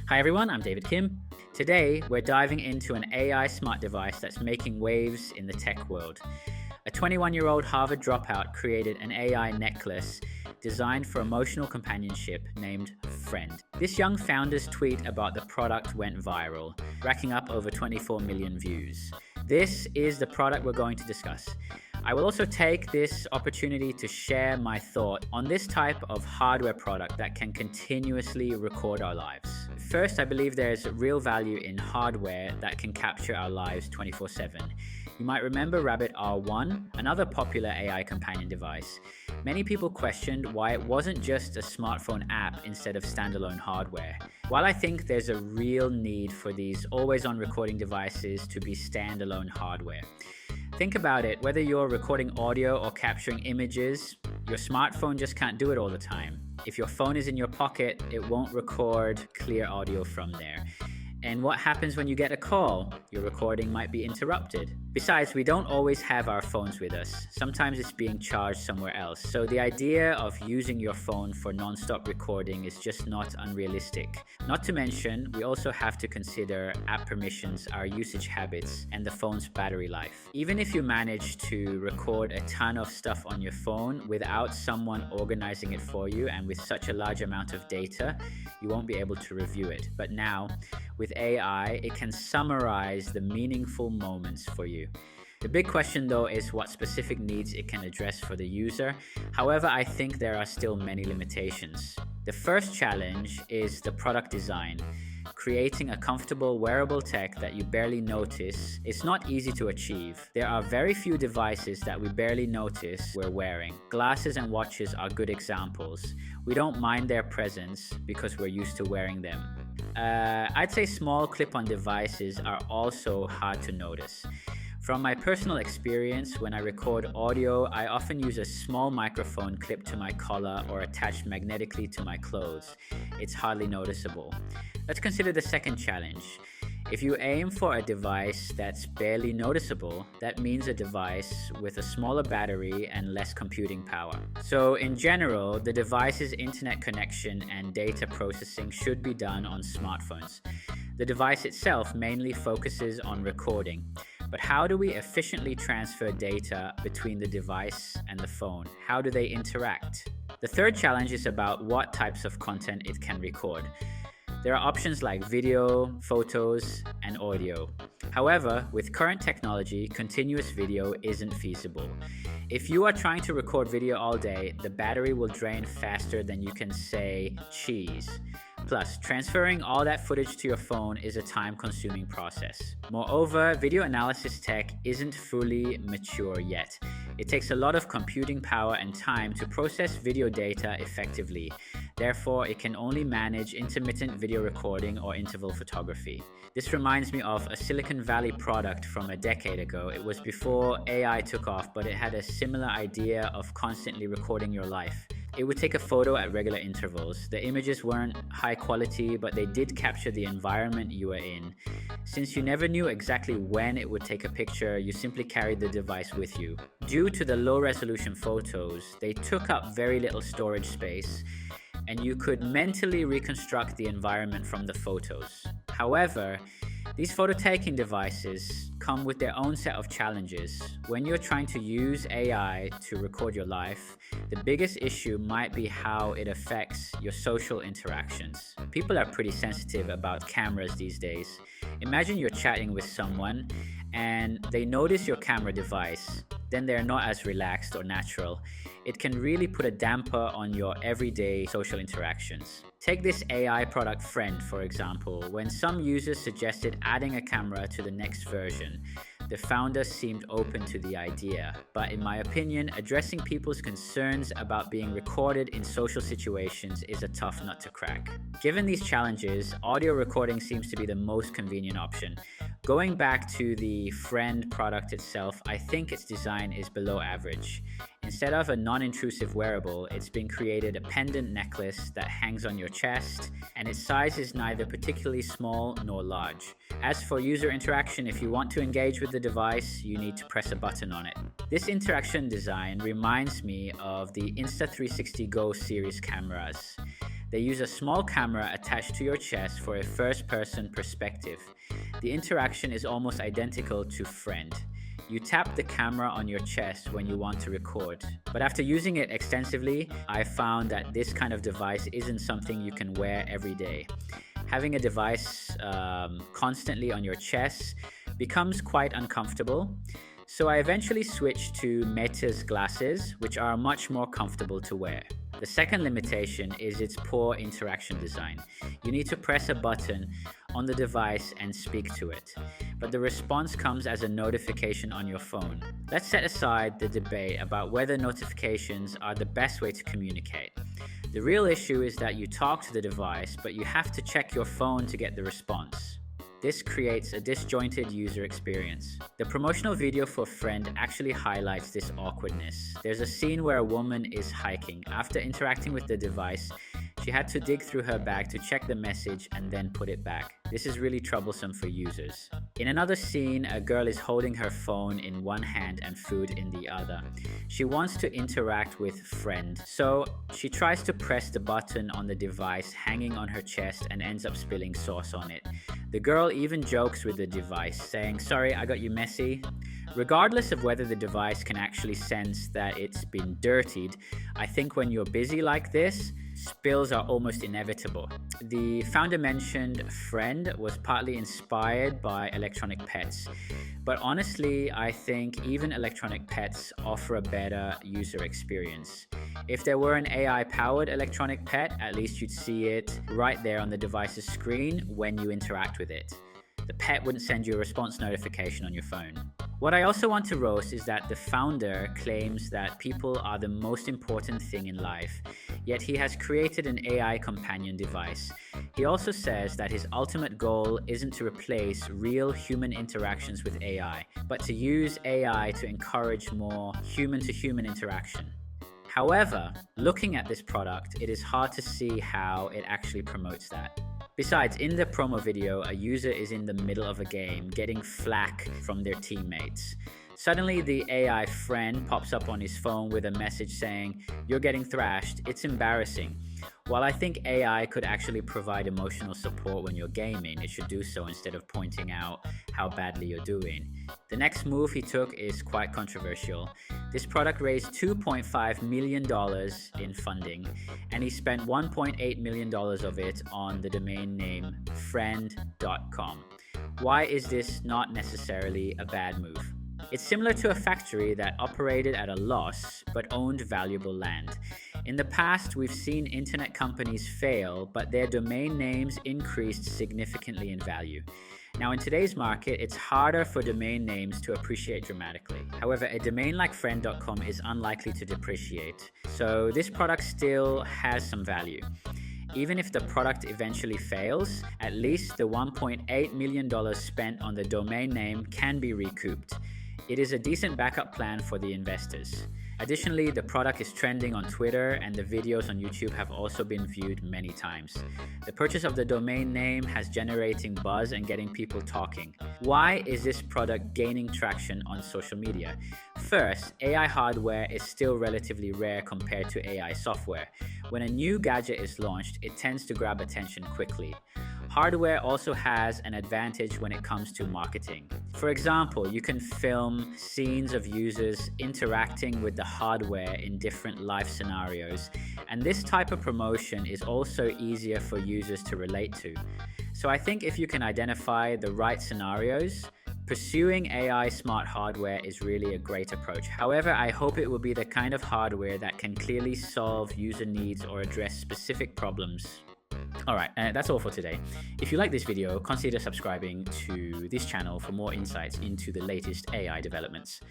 Hi everyone, I'm David Kim. Today, we're diving into an AI smart device that's making waves in the tech world. A 21-year-old Harvard dropout created an AI necklace designed for emotional companionship named Friend. This young founder's tweet about the product went viral, racking up over 24 million views. This is the product we're going to discuss. I will also take this opportunity to share my thought on this type of hardware product that can continuously record our lives. First, I believe there's real value in hardware that can capture our lives 24/7. You might remember Rabbit R1, another popular AI companion device. Many people questioned why it wasn't just a smartphone app instead of standalone hardware. While I think there's a real need for these always-on recording devices to be standalone hardware. Think about it, whether you're recording audio or capturing images, your smartphone just can't do it all the time. If your phone is in your pocket, it won't record clear audio from there. And what happens when you get a call? Your recording might be interrupted. Besides, we don't always have our phones with us. Sometimes it's being charged somewhere else. So the idea of using your phone for non-stop recording is just not unrealistic. Not to mention, we also have to consider app permissions, our usage habits, and the phone's battery life. Even if you manage to record a ton of stuff on your phone without someone organizing it for you and with such a large amount of data, you won't be able to review it. But now, with AI, it can summarize the meaningful moments for you. The big question though is what specific needs it can address for the user. However, I think there are still many limitations. The first challenge is the product design. Creating a comfortable wearable tech that you barely notice is not easy to achieve. There are very few devices that we barely notice we're wearing. Glasses and watches are good examples. We don't mind their presence because we're used to wearing them. I'd say small clip-on devices are also hard to notice. From my personal experience, when I record audio, I often use a small microphone clipped to my collar or attached magnetically to my clothes. It's hardly noticeable. Let's consider the second challenge. If you aim for a device that's barely noticeable, that means a device with a smaller battery and less computing power. So in general, the device's internet connection and data processing should be done on smartphones. The device itself mainly focuses on recording. But how do we efficiently transfer data between the device and the phone? How do they interact? The third challenge is about what types of content it can record. There are options like video, photos, and audio. However, with current technology, continuous video isn't feasible. If you are trying to record video all day, the battery will drain faster than you can say cheese. Plus, transferring all that footage to your phone is a time-consuming process. Moreover, video analysis tech isn't fully mature yet. It takes a lot of computing power and time to process video data effectively. Therefore, it can only manage intermittent video recording or interval photography. This reminds me of a Silicon Valley product from a decade ago. It was before AI took off, but it had a similar idea of constantly recording your life. It would take a photo at regular intervals. The images weren't high quality, but they did capture the environment you were in. Since you never knew exactly when it would take a picture, you simply carried the device with you. Due to the low-resolution photos, they took up very little storage space, and you could mentally reconstruct the environment from the photos. However, these photo-taking devices come with their own set of challenges. When you're trying to use AI to record your life, the biggest issue might be how it affects your social interactions. People are pretty sensitive about cameras these days. Imagine you're chatting with someone and they notice your camera device, then they're not as relaxed or natural. It can really put a damper on your everyday social interactions. Take this AI product Friend, for example. When some users suggested adding a camera to the next version, the founder seemed open to the idea. But in my opinion, addressing people's concerns about being recorded in social situations is a tough nut to crack. Given these challenges, audio recording seems to be the most convenient option. Going back to the Friend product itself, I think its design is below average. Instead of a non-intrusive wearable, it's been created a pendant necklace that hangs on your chest, and its size is neither particularly small nor large. As for user interaction, if you want to engage with the device, you need to press a button on it. This interaction design reminds me of the Insta360 Go series cameras. They use a small camera attached to your chest for a first-person perspective. The interaction is almost identical to Friend. You tap the camera on your chest when you want to record. But after using it extensively, I found that this kind of device isn't something you can wear every day. Having a device constantly on your chest becomes quite uncomfortable. So I eventually switched to Meta's glasses, which are much more comfortable to wear. The second limitation is its poor interaction design. You need to press a button on the device and speak to it, but the response comes as a notification on your phone. Let's set aside the debate about whether notifications are the best way to communicate. The real issue is that you talk to the device, but you have to check your phone to get the response. This creates a disjointed user experience. The promotional video for Friend actually highlights this awkwardness. There's a scene where a woman is hiking. After interacting with the device, she had to dig through her bag to check the message and then put it back. This is really troublesome for users. In another scene, a girl is holding her phone in one hand and food in the other. She wants to interact with Friend, so she tries to press the button on the device hanging on her chest and ends up spilling sauce on it. The girl even jokes with the device, saying, "Sorry, I got you messy." Regardless of whether the device can actually sense that it's been dirtied, I think when you're busy like this, spills are almost inevitable. The founder mentioned Friend was partly inspired by electronic pets, but honestly, I think even electronic pets offer a better user experience. If there were an AI-powered electronic pet, at least you'd see it right there on the device's screen when you interact with it. The pet wouldn't send you a response notification on your phone. What I also want to roast is that the founder claims that people are the most important thing in life, yet he has created an AI companion device. He also says that his ultimate goal isn't to replace real human interactions with AI, but to use AI to encourage more human-to-human interaction. However, looking at this product, it is hard to see how it actually promotes that. Besides, in the promo video, a user is in the middle of a game getting flack from their teammates. Suddenly, the AI Friend pops up on his phone with a message saying, "You're getting thrashed." It's embarrassing. While I think AI could actually provide emotional support when you're gaming, it should do so instead of pointing out how badly you're doing. The next move he took is quite controversial. This product raised $2.5 million in funding, and he spent $1.8 million of it on the domain name friend.com. Why is this not necessarily a bad move? It's similar to a factory that operated at a loss but owned valuable land. In the past, we've seen internet companies fail, but their domain names increased significantly in value. Now, in today's market, it's harder for domain names to appreciate dramatically. However, a domain like friend.com is unlikely to depreciate, so this product still has some value. Even if the product eventually fails, at least the $1.8 million spent on the domain name can be recouped. It is a decent backup plan for the investors. Additionally, the product is trending on Twitter, and the videos on YouTube have also been viewed many times. The purchase of the domain name has generating buzz and getting people talking. Why is this product gaining traction on social media? First, AI hardware is still relatively rare compared to AI software. When a new gadget is launched, it tends to grab attention quickly. Hardware also has an advantage when it comes to marketing. For example, you can film scenes of users interacting with the hardware in different life scenarios, and this type of promotion is also easier for users to relate to. So I think if you can identify the right scenarios, pursuing AI smart hardware is really a great approach. However, I hope it will be the kind of hardware that can clearly solve user needs or address specific problems. Alright, that's all for today. If you like this video, consider subscribing to this channel for more insights into the latest AI developments.